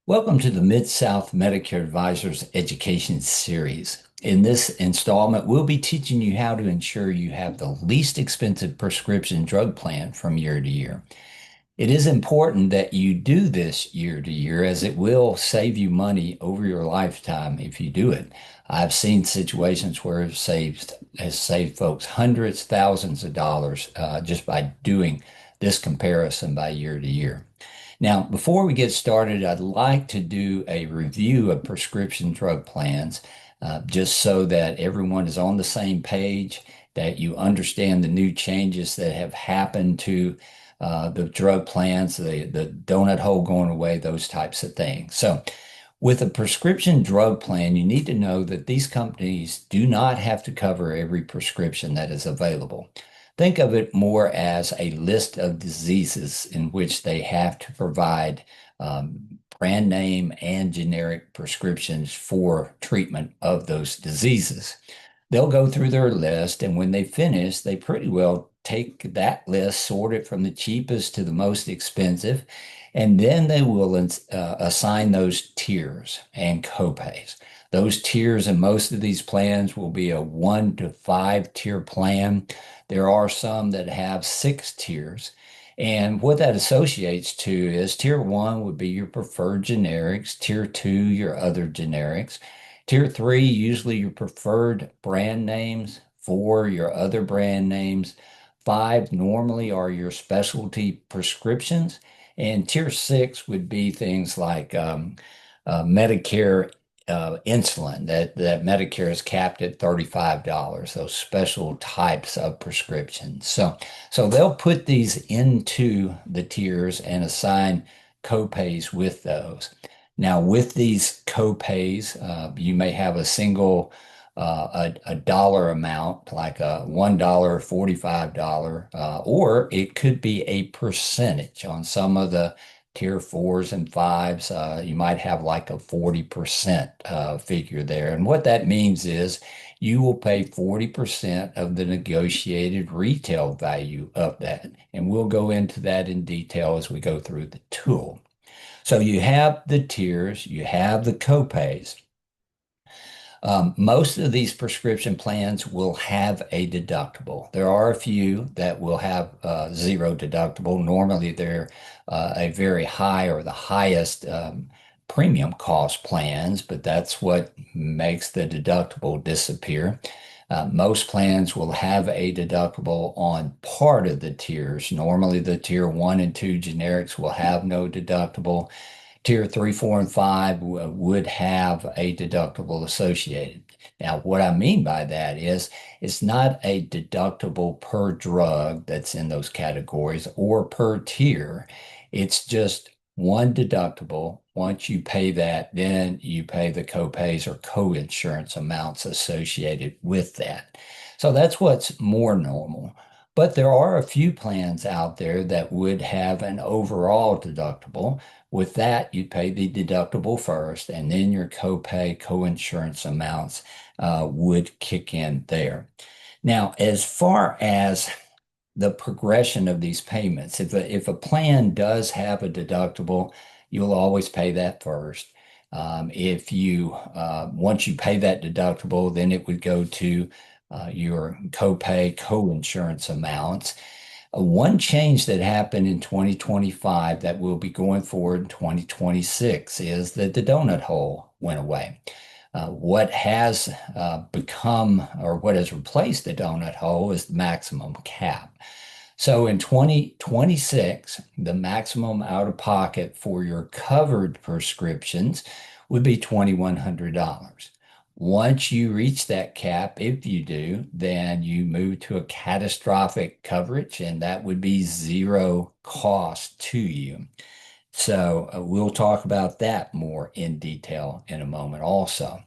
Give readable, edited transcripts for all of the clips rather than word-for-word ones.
Welcome to the Mid-South Medicare Advisors Education Series. In this installment, we'll be teaching you how to ensure you have the least expensive prescription drug plan from year to year. It is important that you do this year to year as it will save you money over your lifetime if you do it. I've seen situations where has saved folks hundreds, thousands of dollars just by doing this comparison by year to year. Now, before we get started, I'd like to do a review of prescription drug plans, just so that everyone is on the same page, that you understand the new changes that have happened to the drug plans, the donut hole going away, those types of things. So, with a prescription drug plan, you need to know that these companies do not have to cover every prescription that is available. Think of it more as a list of diseases in which they have to provide brand name and generic prescriptions for treatment of those diseases. They'll go through their list, and when they finish, they pretty well take that list, sort it from the cheapest to the most expensive, and then they will assign those tiers and copays. Those tiers in most of these plans will be a 1 to 5 tier plan. There are some that have 6 tiers. And what that associates to is tier one would be your preferred generics, tier two, your other generics. Tier three, usually your preferred brand names. Four, your other brand names. Five normally are your specialty prescriptions. And tier six would be things like Medicare insulin, that Medicare is capped at $35, those special types of prescriptions. So they'll put these into the tiers and assign copays with those. Now, with these copays, you may have a single a dollar amount, like a $1, $45, or it could be a percentage on some of the tier fours and fives. You might have like a 40% figure there. And what that means is you will pay 40% of the negotiated retail value of that. And we'll go into that in detail as we go through the tool. So you have the tiers, you have the copays. Most of these prescription plans will have a deductible. There are a few that will have zero deductible. Normally, they're a very high or the highest premium cost plans, but that's what makes the deductible disappear. Most plans will have a deductible on part of the tiers. Normally, the tier one and two generics will have no deductible. Tier three, four, and five would have a deductible associated. Now, what I mean by that is it's not a deductible per drug that's in those categories or per tier. It's just one deductible. Once you pay that, then you pay the copays or co-insurance amounts associated with that. So that's what's more normal. But there are a few plans out there that would have an overall deductible. With that, you pay the deductible first, and then your copay, co-insurance amounts would kick in there. Now, as far as the progression of these payments, if a plan does have a deductible, you'll always pay that first. If you once you pay that deductible, then it would go to your copay, co-insurance amounts. One change that happened in 2025 that will be going forward in 2026 is that the donut hole went away. What has become or what has replaced the donut hole is the maximum cap. So in 2026, the maximum out of pocket for your covered prescriptions would be $2,100. Once you reach that cap, if you do, then you move to a catastrophic coverage, and that would be zero cost to you. So we'll talk about that more in detail in a moment also.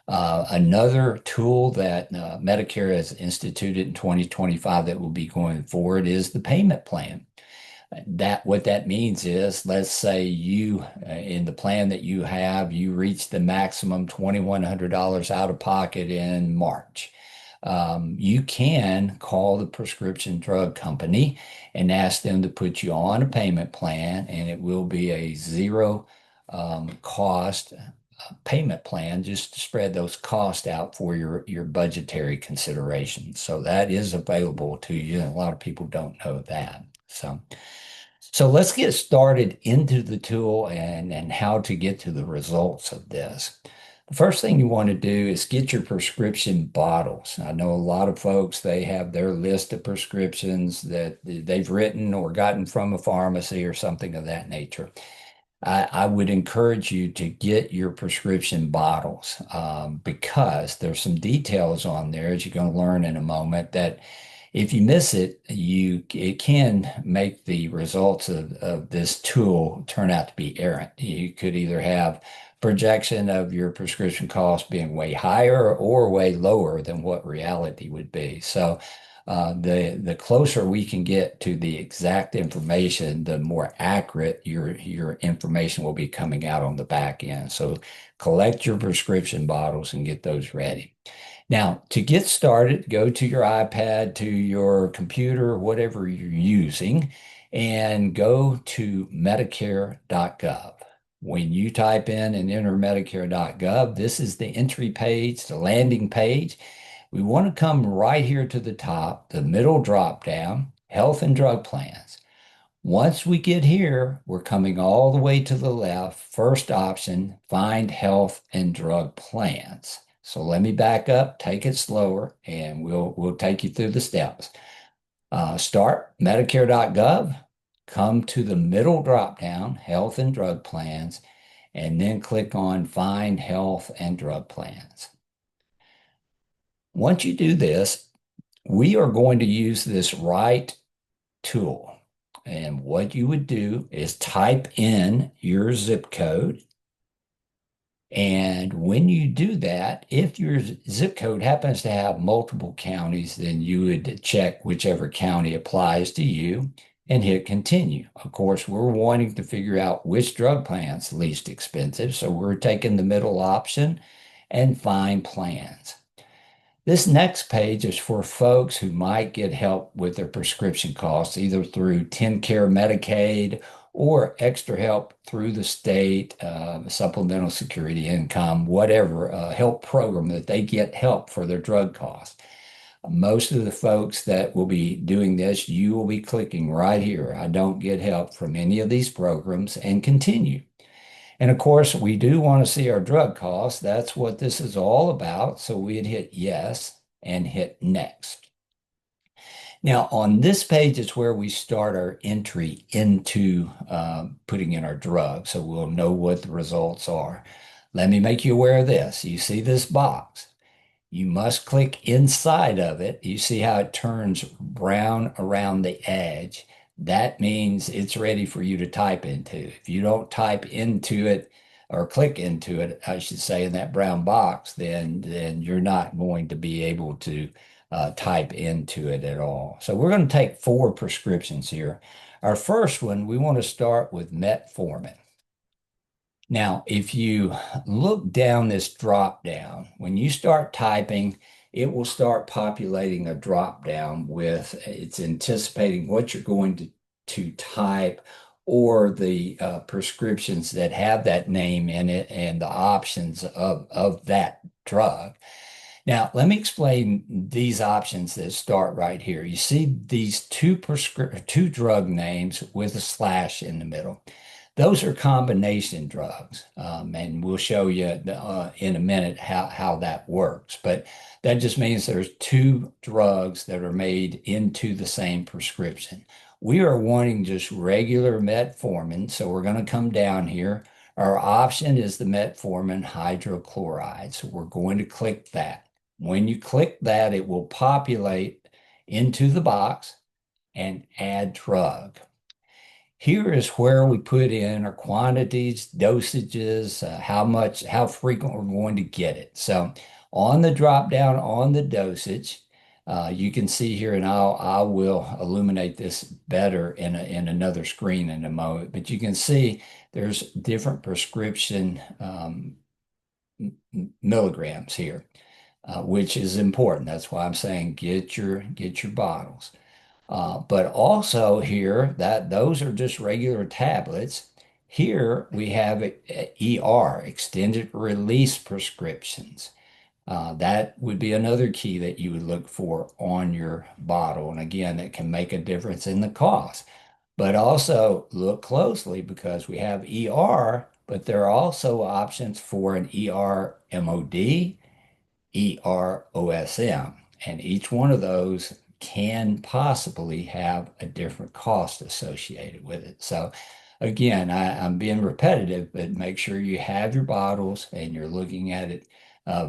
Another tool that Medicare has instituted in 2025 that will be going forward is the payment plan. What that means is, let's say you in the plan that you have, you reach the maximum $2,100 out of pocket in March. You can call the prescription drug company and ask them to put you on a payment plan, and it will be a zero cost payment plan just to spread those costs out for your budgetary considerations. So that is available to you. And a lot of people don't know that. So let's get started into the tool and how to get to the results of this. The first thing you want to do is get your prescription bottles. I know a lot of folks, they have their list of prescriptions that they've written or gotten from a pharmacy or something of that nature. I would encourage you to get your prescription bottles because there's some details on there, as you're going to learn in a moment, that if you miss it, it can make the results of this tool turn out to be errant. You could either have projection of your prescription cost being way higher or way lower than what reality would be. So the closer we can get to the exact information, the more accurate your information will be coming out on the back end. So collect your prescription bottles and get those ready. Now, to get started, go to your iPad, to your computer, whatever you're using, and go to Medicare.gov. When you type in and enter Medicare.gov, this is the entry page, the landing page. We want to come right here to the top, the middle drop down, health and drug plans. Once we get here, we're coming all the way to the left. First option, find health and drug plans. So let me back up, take it slower, and we'll take you through the steps. Start Medicare.gov, come to the middle drop down, health and drug plans, and then click on find health and drug plans. Once you do this, we are going to use this right tool. And what you would do is type in your zip code. And when you do that, if your zip code happens to have multiple counties, then you would check whichever county applies to you and hit continue. Of course, we're wanting to figure out which drug plan's least expensive. So we're taking the middle option and find plans. This next page is for folks who might get help with their prescription costs, either through TennCare Medicaid or extra help through the state, supplemental security income, whatever help program that they get help for their drug costs. Most of the folks that will be doing this, you will be clicking right here. I don't get help from any of these programs and continue. And of course, we do want to see our drug costs. That's what this is all about. So we'd hit yes and hit next. Now, on this page is where we start our entry into putting in our drug. So we'll know what the results are. Let me make you aware of this. You see this box. You must click inside of it. You see how it turns brown around the edge. That means it's ready for you to type into. If you don't type into it or click into it, I should say, in that brown box, then you're not going to be able to type into it at all. So we're going to take 4 prescriptions here. Our first one, we want to start with metformin. Now, if you look down this drop down, when you start typing, it will start populating a drop down with it's anticipating what you're going to type or the prescriptions that have that name in it and the options of that drug. Now, let me explain these options that start right here. You see these two drug names with a slash in the middle. Those are combination drugs, and we'll show you in a minute how that works. But that just means there's 2 drugs that are made into the same prescription. We are wanting just regular metformin, so we're going to come down here. Our option is the metformin hydrochloride, so we're going to click that. When you click that, it will populate into the box and add drug. Here is where we put in our quantities, dosages, how frequent we're going to get it. So on the drop down on the dosage, you can see here, and I will illuminate this better in another screen in a moment, but you can see there's different prescription milligrams here, which is important. That's why I'm saying get your bottles. But also here that those are just regular tablets. Here we have ER, extended release prescriptions. That would be another key that you would look for on your bottle. And again, that can make a difference in the cost. But also look closely because we have ER, but there are also options for an ER MOD, EROSM, and each one of those can possibly have a different cost associated with it. So again, I'm being repetitive, but make sure you have your bottles and you're looking at it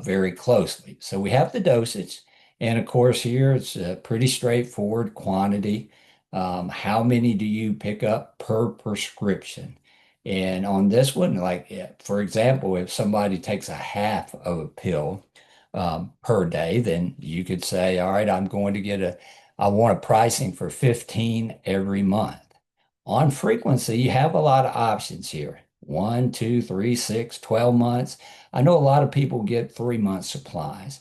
very closely. So we have the dosage, and of course here it's a pretty straightforward quantity. How many do you pick up per prescription? And on this one, like for example, if somebody takes a half of a pill, per day, then you could say, all right, I want a pricing for 15 every month. On frequency, you have a lot of options here. 1, 2, 3, 6, 12 months. I know a lot of people get 3 month supplies.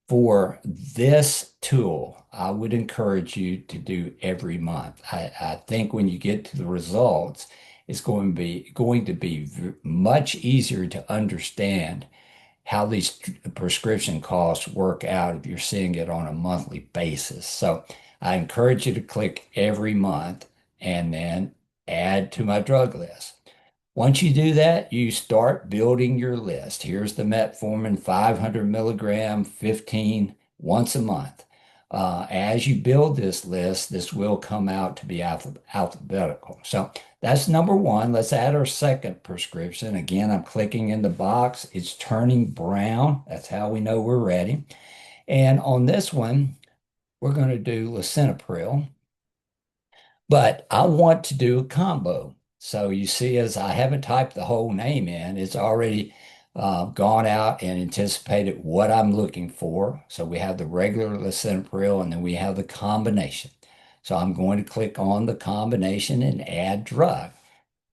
For this tool, I would encourage you to do every month. I think when you get to the results, it's going to be much easier to understand how these prescription costs work out if you're seeing it on a monthly basis. So I encourage you to click every month and then add to my drug list. Once you do that, you start building your list. Here's the metformin 500 milligram, 15 once a month. As you build this list, this will come out to be alphabetical. So that's number one. Let's add our second prescription. Again, I'm clicking in the box. It's turning brown. That's how we know we're ready. And on this one, we're going to do lisinopril. But I want to do a combo. So you see, as I haven't typed the whole name in, it's already gone out and anticipated what I'm looking for. So we have the regular lisinopril and then we have the combination. So I'm going to click on the combination and add drug.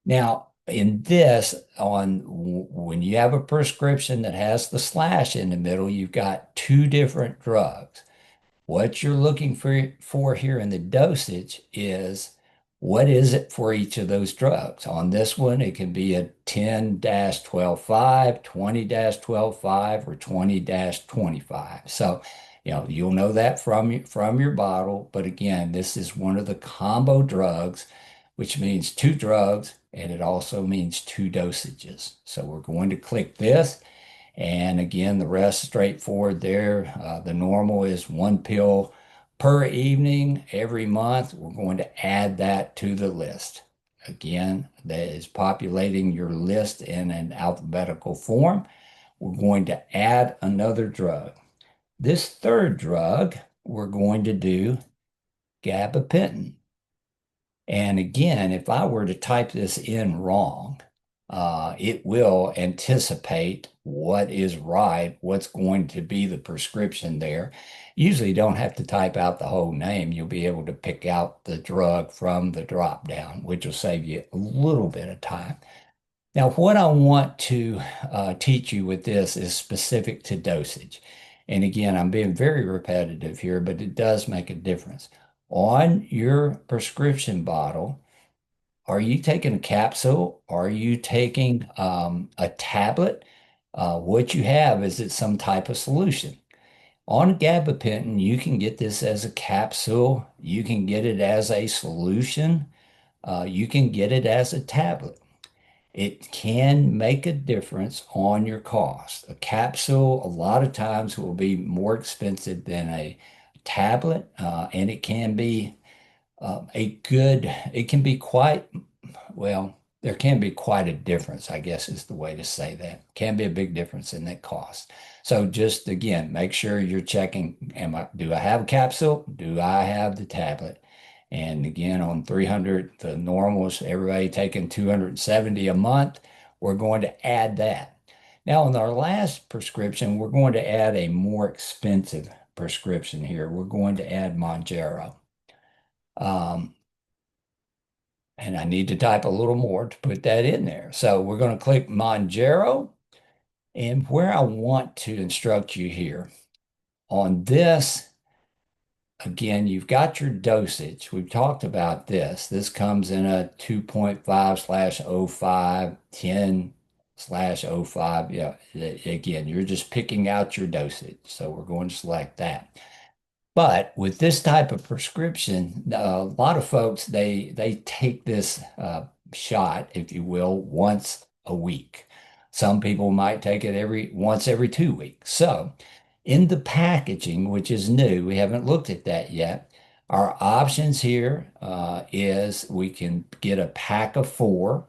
Now, in this, when you have a prescription that has the slash in the middle, you've got two different drugs. What you're looking for here in the dosage is what is it for each of those drugs. On this one, it can be a 10-12.5, 20-12.5, or 20-25. So, you'll know that from your bottle. But again, this is one of the combo drugs, which means two drugs, and it also means two dosages. So we're going to click this. And again, the rest straightforward there. The normal is one pill per evening every month. We're going to add that to the list. Again, that is populating your list in an alphabetical form. We're going to add another drug. This third drug, we're going to do gabapentin. And again, if I were to type this in wrong, it will anticipate what is right, what's going to be the prescription there. Usually you don't have to type out the whole name. You'll be able to pick out the drug from the drop down, which will save you a little bit of time. Now, what I want to teach you with this is specific to dosage. And again, I'm being very repetitive here, but it does make a difference. On your prescription bottle, are you taking a capsule? Are you taking a tablet? What you have is it some type of solution. On gabapentin, you can get this as a capsule. You can get it as a solution. You can get it as a tablet. It can make a difference on your cost. A capsule, a lot of times, will be more expensive than a tablet, and it can be it can be quite, well, there can be quite a difference, I guess is the way to say that. Can be a big difference in that cost. So just again, make sure you're checking, do I have a capsule? Do I have the tablet? And again, on 300, the normals, everybody taking 270 a month, we're going to add that. Now, in our last prescription, we're going to add a more expensive prescription here. We're going to add Monjaro. Um, and I need to type a little more to put that in there. So we're going to click Monjaro. And where I want to instruct you here on this, again, you've got your dosage. We've talked about this. This comes in a 2.5/05, 10/05. Yeah, again, you're just picking out your dosage. So we're going to select that. But with this type of prescription, a lot of folks they take this shot, if you will, once a week. Some people might take it every 2 weeks. So in the packaging, which is new, we haven't looked at that yet. Our options here is we can get a pack of four,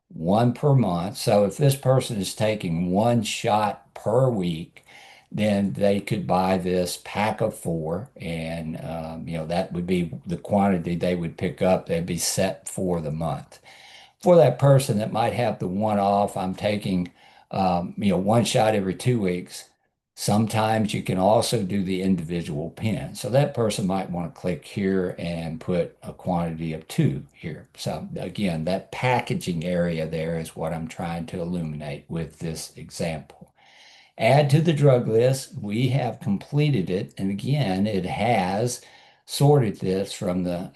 one per month. So if this person is taking one shot per week, then they could buy this pack of four, and that would be the quantity they would pick up. They'd be set for the month. For that person that might have the one off, I'm taking one shot every 2 weeks. Sometimes you can also do the individual pen. So that person might want to click here and put a quantity of two here. So again, that packaging area there is what I'm trying to illuminate with this example. Add to the drug list. We have completed it. And again, it has sorted this from the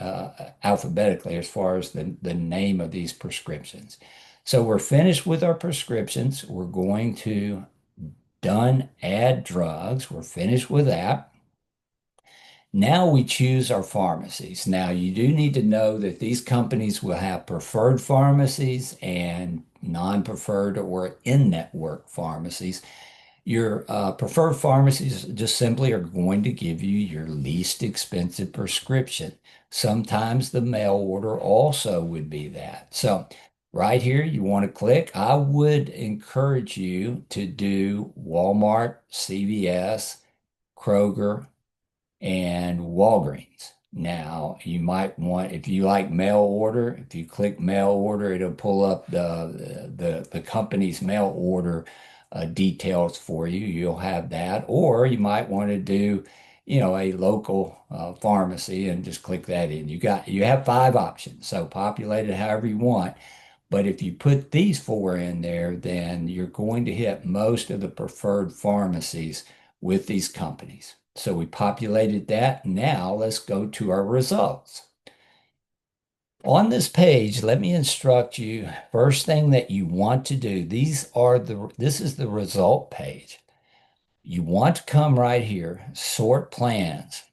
alphabetically as far as the name of these prescriptions. So we're finished with our prescriptions. We're going to done add drugs. We're finished with that. Now we choose our pharmacies. Now you do need to know that these companies will have preferred pharmacies and non-preferred or in-network pharmacies. Your preferred pharmacies just simply are going to give you your least expensive prescription. Sometimes the mail order also would be that. So right here, you want to click. I would encourage you to do Walmart, CVS, Kroger, and Walgreens. Now, you might want, if you like mail order, if you click mail order, it'll pull up the company's mail order details for you. You'll have that, or you might want to do, a local pharmacy and just click that in. You have five options, so populate it however you want. But if you put these four in there, then you're going to hit most of the preferred pharmacies with these companies. So we populated that. Now let's go to our results. On this page, let me instruct you. First thing that you want to do, this is the result page. You want to come right here, sort plans.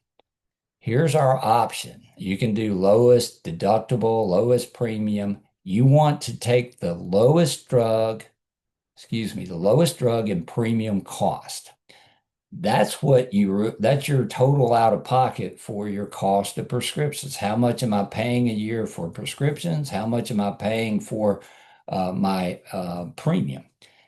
Here's our option. You can do lowest deductible, lowest premium. You want to take the lowest drug, the lowest drug and premium cost. That's your total out of pocket for your cost of prescriptions. How much am I paying a year for prescriptions? How much am I paying for my premium?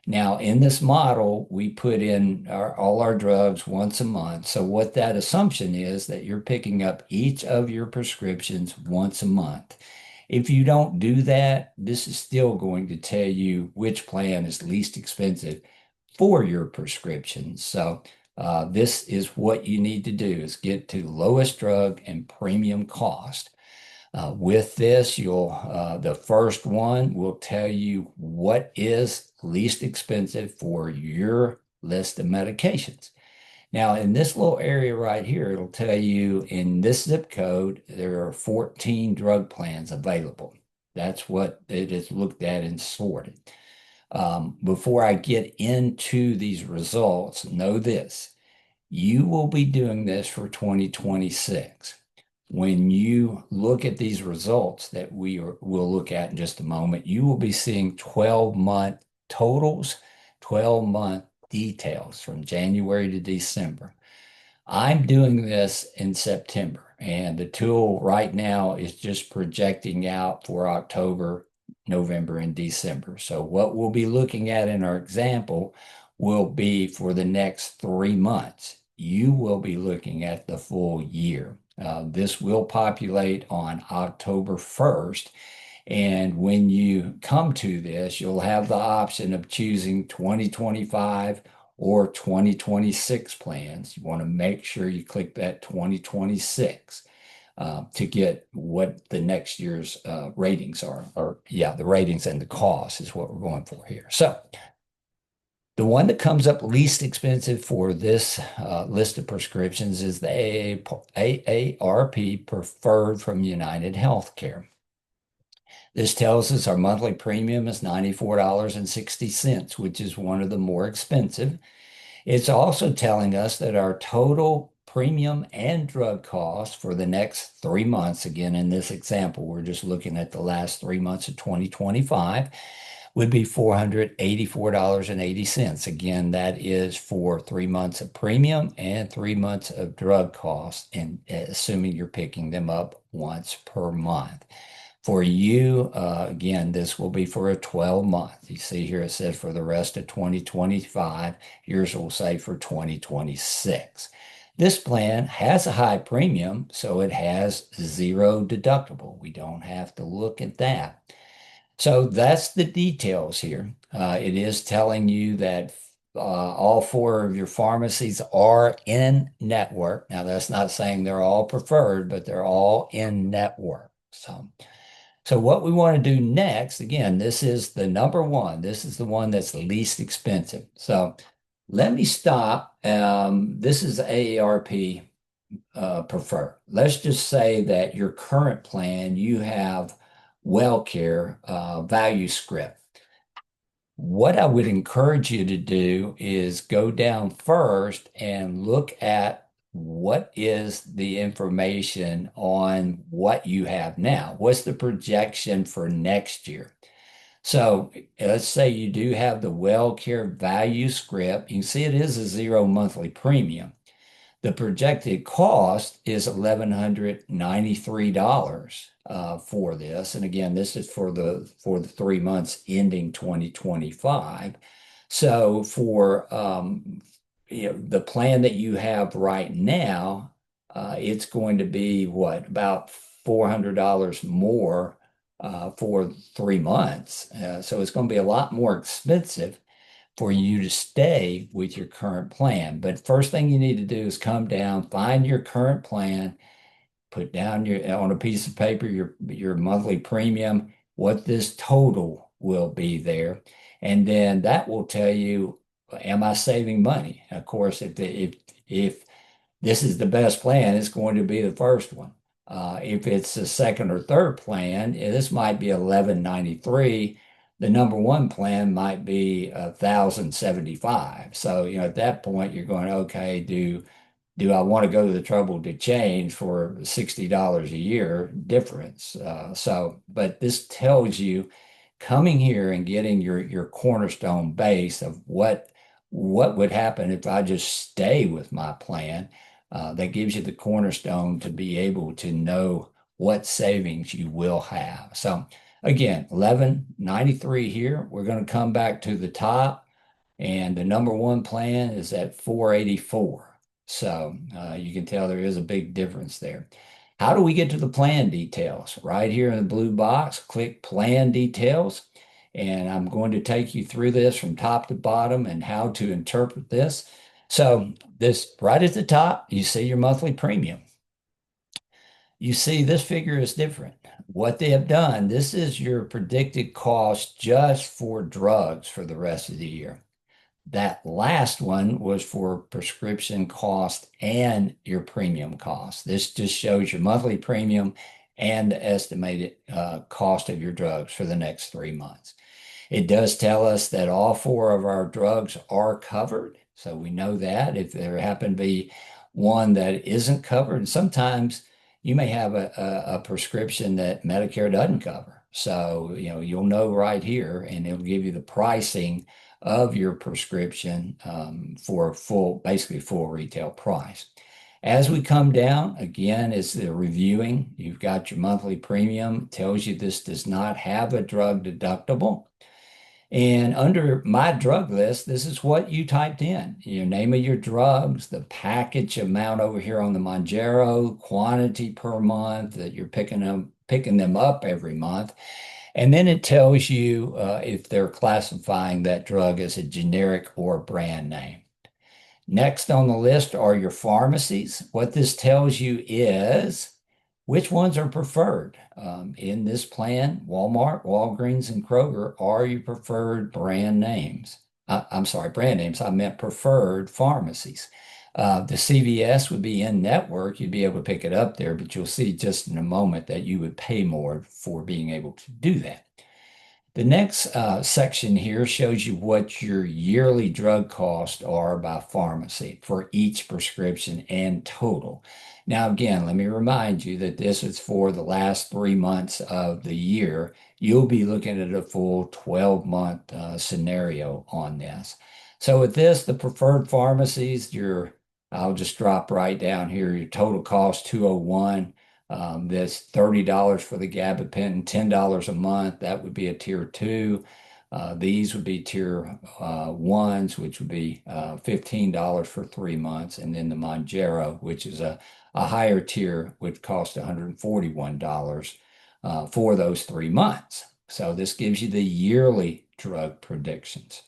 Now, in this model, we put in all our drugs once a month. So what that assumption is that you're picking up each of your prescriptions once a month. If you don't do that, this is still going to tell you which plan is least expensive for your prescription. So this is what you need to do is get to lowest drug and premium cost. With this, the first one will tell you what is least expensive for your list of medications. Now, in this little area right here, it'll tell you in this zip code, there are 14 drug plans available. That's what it is looked at and sorted. Before I get into these results, know this. You will be doing this for 2026. When you look at these results that we'll look at in just a moment, you will be seeing 12-month totals, 12-month details from January to December. I'm doing this in September, and the tool right now is just projecting out for October, November, and December. So what we'll be looking at in our example will be for the next 3 months. You will be looking at the full year. This will populate on October 1st. And when you come to this, you'll have the option of choosing 2025 or 2026 plans. You want to make sure you click that 2026 to get what the next year's ratings are. Or, yeah, the ratings and the cost is what we're going for here. So The one that comes up least expensive for this list of prescriptions is the AARP Preferred from United Healthcare. This tells us our monthly premium is $94.60, which is one of the more expensive. It's also telling us that our total premium and drug costs for the next 3 months, again, in this example, we're just looking at the last 3 months of 2025, would be $484.80. Again, that is for 3 months of premium and 3 months of drug costs, and assuming you're picking them up once per month. For you, again, this will be for a 12-month. You see here it says for the rest of 2025. Yours will say for 2026. This plan has a high premium, so it has zero deductible. We don't have to look at that. So that's the details here. It is telling you that all four of your pharmacies are in network. Now, that's not saying they're all preferred, but they're all in network. So what we want to do next, again, this is the number one. This is the one that's least expensive. So let me stop. This is AARP prefer. Let's just say that your current plan, you have WellCare value script. What I would encourage you to do is go down first and look at what is the information on what you have now. What's the projection for next year? So let's say you do have the WellCare value script. You can see it is a zero monthly premium. The projected cost is $1,193 for this. And again, this is for the 3 months ending 2025. So for the plan that you have right now, it's going to be what, about $400 more for 3 months. So it's going to be a lot more expensive for you to stay with your current plan. But first thing you need to do is come down, find your current plan, put down on a piece of paper your monthly premium, what this total will be there, and then that will tell you, am I saving money? Of course, if this is the best plan, it's going to be the first one. If it's the second or third plan, this might be 1193. The number one plan might be 1,075. So, at that point, you're going, okay, do I want to go to the trouble to change for $60 a year difference? But this tells you coming here and getting your cornerstone base of what would happen if I just stay with my plan. That gives you the cornerstone to be able to know what savings you will have. So again, 1193 here. We're going to come back to the top, and the number one plan is at 484. So you can tell there is a big difference there. How do we get to the plan details? Right here in the blue box, click Plan Details. And I'm going to take you through this from top to bottom and how to interpret this. So this right at the top, you see your monthly premium. You see this figure is different. What they have done, this is your predicted cost just for drugs for the rest of the year. That last one was for prescription cost and your premium cost. This just shows your monthly premium and the estimated cost of your drugs for the next 3 months. It does tell us that all four of our drugs are covered. So we know that if there happen to be one that isn't covered, and sometimes you may have a prescription that Medicare doesn't cover. So, you'll know right here, and it'll give you the pricing of your prescription for basically full retail price. As we come down, again, it's the reviewing. You've got your monthly premium, tells you this does not have a drug deductible. And under my drug list, this is what you typed in. Your name of your drugs, the package amount over here on the Monjaro, quantity per month that you're picking them up every month. And then it tells you if they're classifying that drug as a generic or brand name. Next on the list are your pharmacies. What this tells you is which ones are preferred. In this plan, Walmart, Walgreens, and Kroger are your preferred brand names. I'm sorry, brand names. I meant preferred pharmacies. The CVS would be in network. You'd be able to pick it up there, but you'll see just in a moment that you would pay more for being able to do that. The next section here shows you what your yearly drug costs are by pharmacy for each prescription and total. Now, again, let me remind you that this is for the last 3 months of the year. You'll be looking at a full 12-month scenario on this. So with this, the preferred pharmacies, I'll just drop right down here. Your total cost 201. That's $30 for the gabapentin, $10 a month. That would be a tier two. These would be tier ones, which would be $15 for 3 months. And then the Monjero, which is a higher tier, would cost $141 for those 3 months. So this gives you the yearly drug predictions.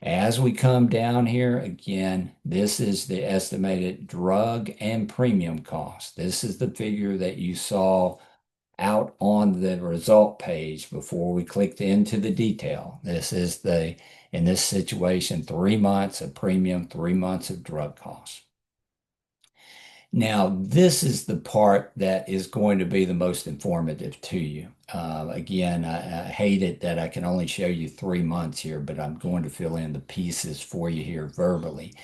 As we come down here, again, this is the estimated drug and premium cost. This is the figure that you saw out on the result page before we clicked into the detail. This is in this situation, 3 months of premium, 3 months of drug costs. Now, this is the part that is going to be the most informative to you. Again, I hate it that I can only show you 3 months here, but I'm going to fill in the pieces for you here verbally.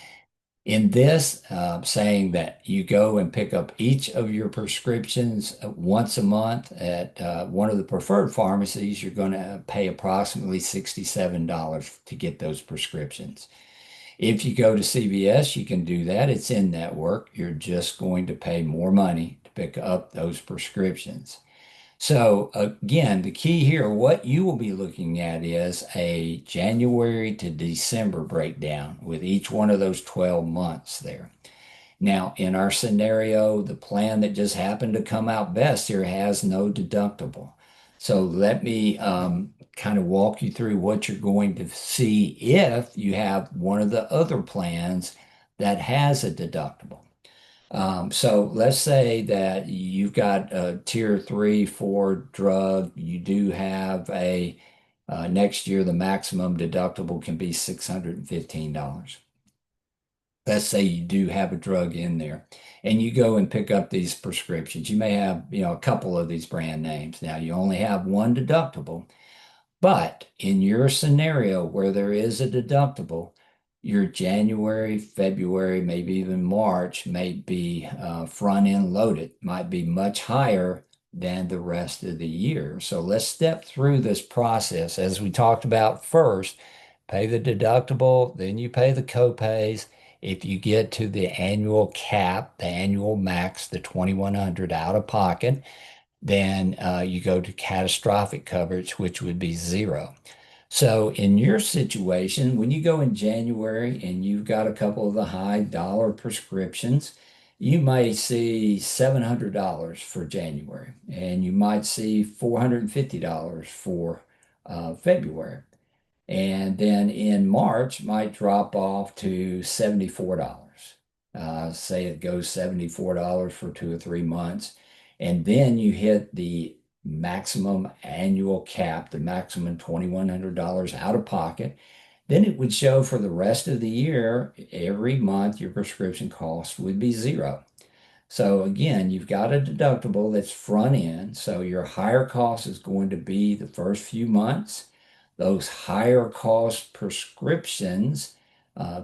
In this, saying that you go and pick up each of your prescriptions once a month at one of the preferred pharmacies, you're going to pay approximately $67 to get those prescriptions. If you go to CVS, you can do that. It's in network. You're just going to pay more money to pick up those prescriptions. So again, the key here, what you will be looking at is a January to December breakdown with each one of those 12 months there. Now, in our scenario, the plan that just happened to come out best here has no deductible. So let me kind of walk you through what you're going to see if you have one of the other plans that has a deductible. So let's say that you've got a tier three, four drug. You do have next year, the maximum deductible can be $615. Let's say you do have a drug in there and you go and pick up these prescriptions. You may have, a couple of these brand names. Now you only have one deductible, but in your scenario where there is a deductible, your January, February, maybe even March may be front end loaded, might be much higher than the rest of the year. So let's step through this process as we talked about first. Pay the deductible, then you pay the copays. If you get to the annual cap, the annual max, the 2100 out of pocket, then you go to catastrophic coverage, which would be zero. So in your situation, when you go in January and you've got a couple of the high dollar prescriptions, you might see $700 for January, and you might see $450 for February. And then in March might drop off to $74. Say it goes $74 for 2 or 3 months. And then you hit the maximum annual cap, the maximum $2,100 out of pocket. Then it would show for the rest of the year, every month your prescription cost would be zero. So again, you've got a deductible that's front end. So your higher cost is going to be the first few months. Those higher cost prescriptions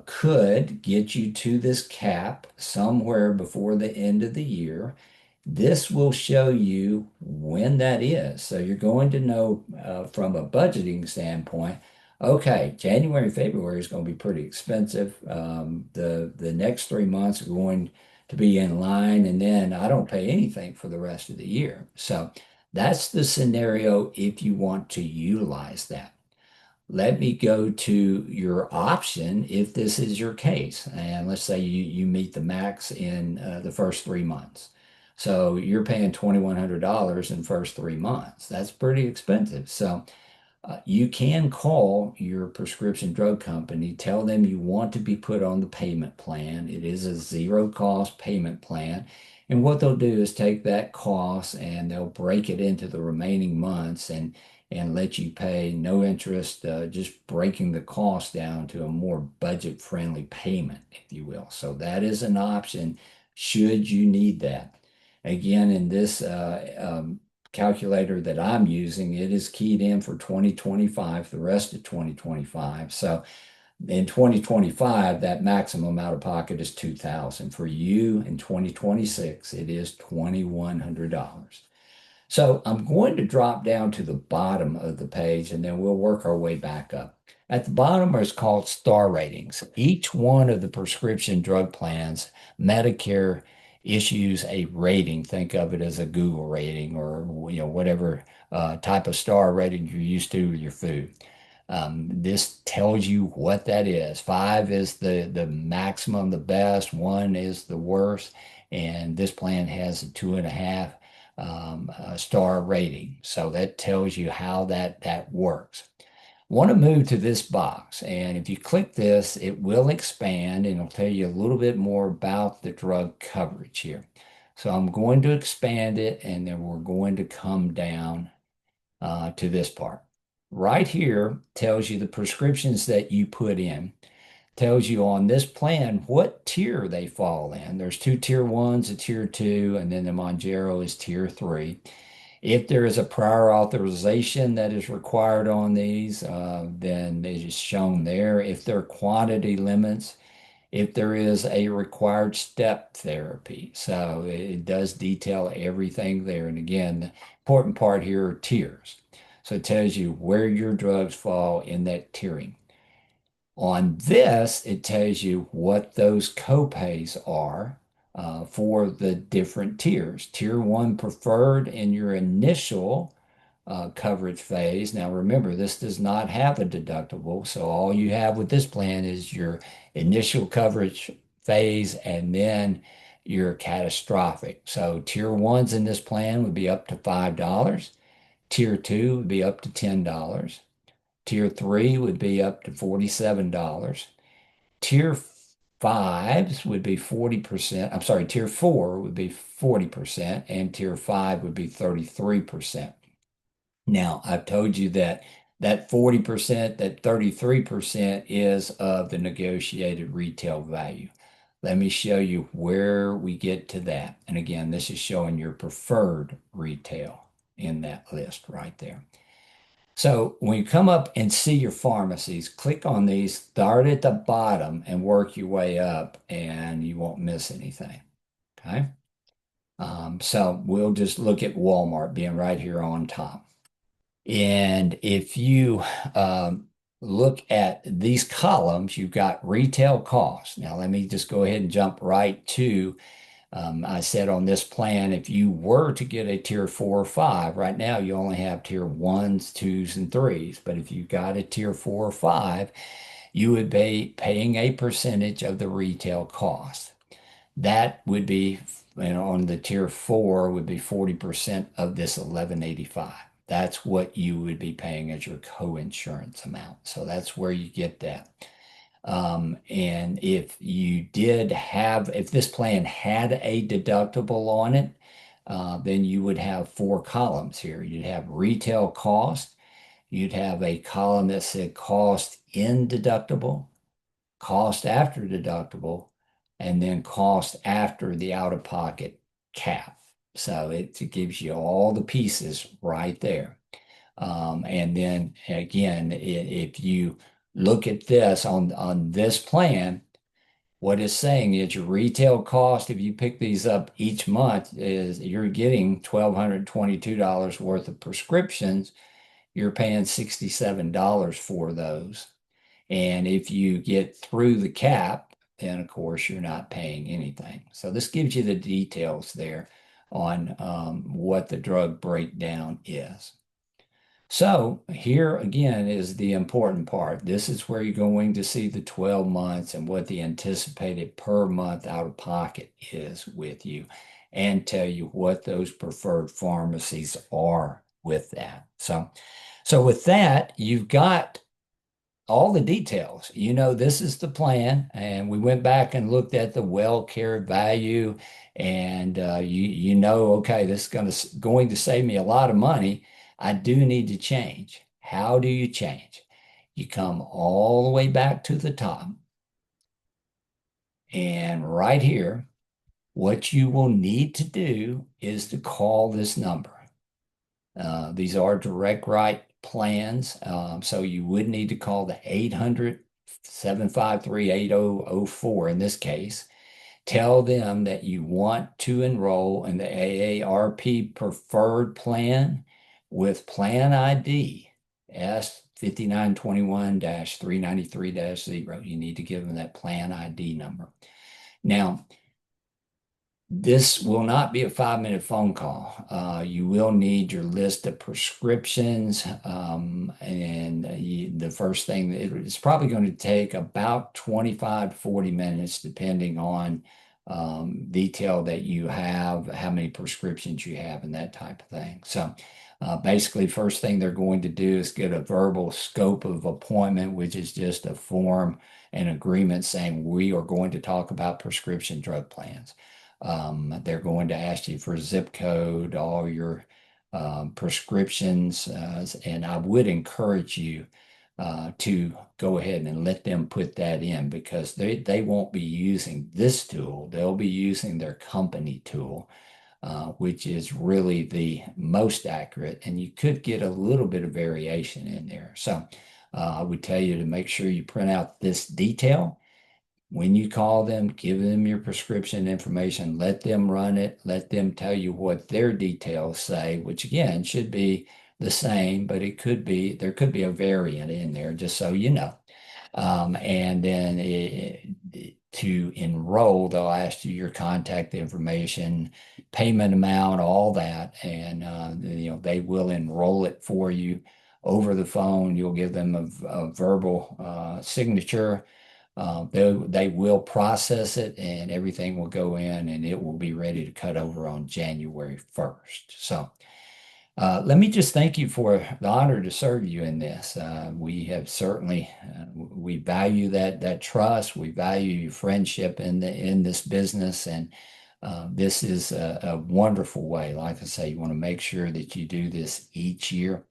could get you to this cap somewhere before the end of the year. This will show you when that is. So you're going to know from a budgeting standpoint, okay, January, February is going to be pretty expensive. The next 3 months are going to be in line, and then I don't pay anything for the rest of the year. So that's the scenario if you want to utilize that. Let me go to your option if this is your case. And let's say you meet the max in the first 3 months. So you're paying $2,100 in the first 3 months. That's pretty expensive. So you can call your prescription drug company, tell them you want to be put on the payment plan. It is a zero cost payment plan. And what they'll do is take that cost and they'll break it into the remaining months. And and let you pay no interest, just breaking the cost down to a more budget-friendly payment, if you will. So that is an option should you need that. Again, in this calculator that I'm using, it is keyed in for 2025, the rest of 2025. So in 2025, that maximum out of pocket is 2,000. For you in 2026, it is $2,100. So I'm going to drop down to the bottom of the page and then we'll work our way back up. At the bottom is called star ratings. Each one of the prescription drug plans, Medicare issues a rating. Think of it as a Google rating or whatever type of star rating you're used to with your food. This tells you what that is. Five is the maximum, the best. One is the worst. And this plan has a 2.5 star rating. So that tells you how that works. Want to move to this box, and if you click this, it will expand and it'll tell you a little bit more about the drug coverage here. So I'm going to expand it, and then we're going to come down to this part. Right here tells you the prescriptions that you put in, tells you on this plan what tier they fall in. There's two tier ones, a tier two, and then the Monjero is tier three. If there is a prior authorization that is required on these, then it is shown there. If there are quantity limits, if there is a required step therapy. So it does detail everything there. And again, the important part here are tiers. So it tells you where your drugs fall in that tiering. On this, it tells you what those copays are for the different tiers. Tier one preferred in your initial coverage phase. Now, remember, this does not have a deductible. So all you have with this plan is your initial coverage phase and then your catastrophic. So tier ones in this plan would be up to $5. Tier two would be up to $10. Tier three would be up to $47. Tier fives would be 40%. I'm sorry, tier four would be 40%, and tier five would be 33%. Now, I've told you that that 40%, that 33% is of the negotiated retail value. Let me show you where we get to that. And again, this is showing your preferred retail in that list right there. So when you come up and see your pharmacies, click on these, start at the bottom and work your way up, and you won't miss anything. Okay. So we'll just look at Walmart being right here on top. And if you look at these columns, you've got retail costs. Now, let me just go ahead and jump right to I said on this plan, if you were to get a tier four or five, right now you only have tier ones, twos, and threes. But if you got a tier four or five, you would be paying a percentage of the retail cost. That would be, on the tier four, would be 40% of this 1185. That's what you would be paying as your co-insurance amount. So that's where you get that. And if you if this plan had a deductible on it, then you would have four columns here. You'd have retail cost, you'd have a column that said cost in deductible, cost after deductible, and then cost after the out-of-pocket cap. So it gives you all the pieces right there. And then again, if you look at this on this plan, what it's saying is your retail cost, if you pick these up each month, is you're getting $1,222 worth of prescriptions. You're paying $67 for those. And if you get through the cap, then of course you're not paying anything. So this gives you the details there on what the drug breakdown is. So here again is the important part. This is where you're going to see the 12 months and what the anticipated per month out of pocket is with you and tell you what those preferred pharmacies are with that. So with that, you've got all the details. This is the plan, and we went back and looked at the well care value, and okay, this is going to save me a lot of money. I do need to change. How do you change? You come all the way back to the top, and right here, what you will need to do is to call this number. These are direct write plans, so you would need to call the 800-753-8004 in this case. Tell them that you want to enroll in the AARP preferred plan with plan ID S5921-393-0. You need to give them that plan ID number. Now, this will not be a 5-minute phone call. You will need your list of prescriptions, and the first thing, it's probably going to take about 25 to 40 minutes, depending on detail that you have, how many prescriptions you have, and that type of thing. So basically, first thing they're going to do is get a verbal scope of appointment, which is just a form and agreement saying we are going to talk about prescription drug plans. They're going to ask you for zip code, all your prescriptions, and I would encourage you to go ahead and let them put that in, because they won't be using this tool. They'll be using their company tool, which is really the most accurate, and you could get a little bit of variation in there. So I would tell you to make sure you print out this detail. When you call them, give them your prescription information, let them run it, let them tell you what their details say, which again should be the same, but there could be a variant in there, just so you know. And then to enroll, they'll ask you your contact information, payment amount, all that, and they will enroll it for you over the phone. You'll give them a verbal signature. They will process it, and everything will go in, and it will be ready to cut over on January 1st. So let me just thank you for the honor to serve you in this. We have certainly we value that trust. We value your friendship in this business, and this is a wonderful way. Like I say, you want to make sure that you do this each year.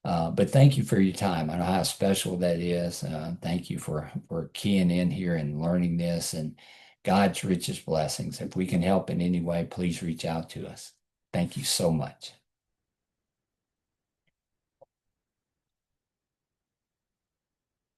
But thank you for your time. I know how special that is. Thank you for keying in here and learning this, and God's richest blessings. If we can help in any way, please reach out to us. Thank you so much.